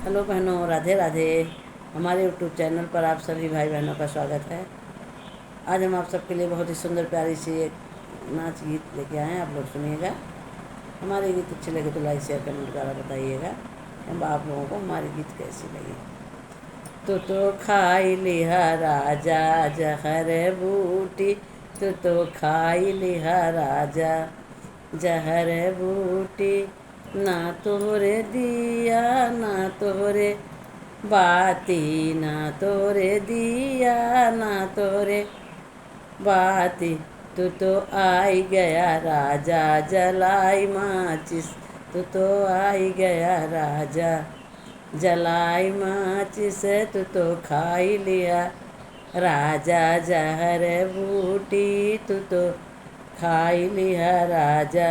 Hello बहनों, राधे राधे। हमारे YouTube channel पर आप सभी भाई बहनों का स्वागत है। आज हम आप सबके लिए बहुत ही सुंदर प्यारी सी एक नाच गीत लेके आए हैं। आप लोग सुनिएगा। हमारे गीत अच्छे लगे तो लाइक शेयर कमेंट द्वारा बताइएगा हम आप लोगों को हमारी गीत कैसी लगी। तो खाई लिहा राजा जहर बूटी, तो खाई लिहा राजा जहर बूटी। ना तोरे दिया ना तोरे बाती, ना तोरे दिया ना तोरे बाती। तू तो आई गया राजा जलाई माचिस, तू तो आई गया राजा जलाई माचिस। तू तो खाई लिया राजा जहर बूटी, तू तो खाई लिया राजा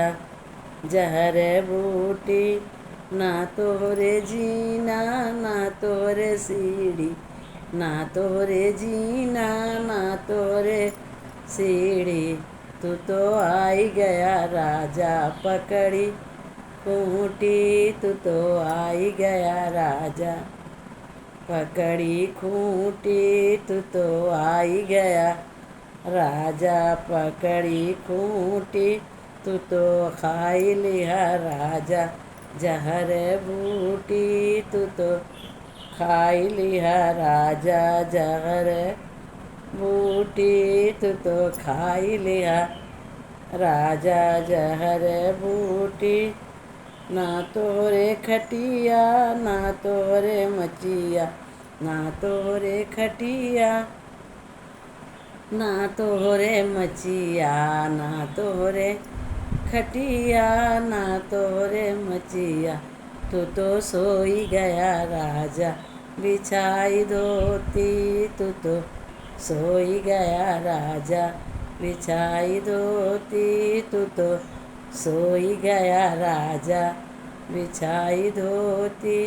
जहर बूटी। ना तोरे जीना ना तोरे सीढ़ी, ना तोरे जीना ना तोरे सीढ़ी। तू तो आई गया राजा पकड़ी खूंटी, तू तो आई गया राजा पकड़ी खूंटी। तू तो आई गया राजा पकड़ी खूंटी। तू तो खाई लिया राजा जहर बूटी, तू तो खाई लिया राजा जहर बूटी। तू तो खाई लिया राजा जहर बूटी। ना तोरे खटिया ना तोरे मचिया, ना तोरे खटिया ना तोरे मचिया, ना तोरे खटिया ना तोरे मचिया। तू तो सोई गया राजा बिछाई धोती, तू तो सोई गया राजा बिछाई धोती। तू तो सोई गया राजा बिछाई धोती।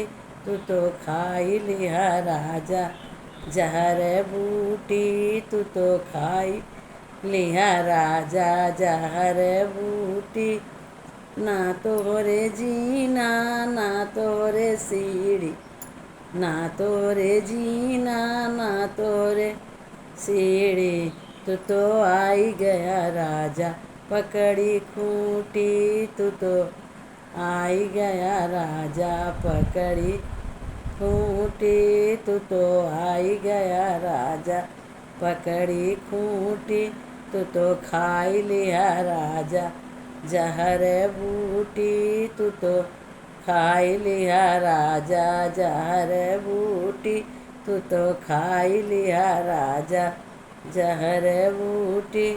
तू तो खाई लिया राजा जहर बूटी, तू तो खाई लिया राजा जहर बूटी। ना तोरे जीना ना तोरे सीढ़ी, ना तोरे जीना ना तोरे सीढ़ी। तू तो आई गया राजा पकड़ी खूंटी, तू तो आई गया राजा पकड़ी खूंटी। तू तो आई गया राजा पकड़ी खूंटी। तू तो खाई लिया राजा जहर बूटी, तू तो खाई लिया राजा जहर बूटी। तू तो खाई लिया राजा जहर बूटी।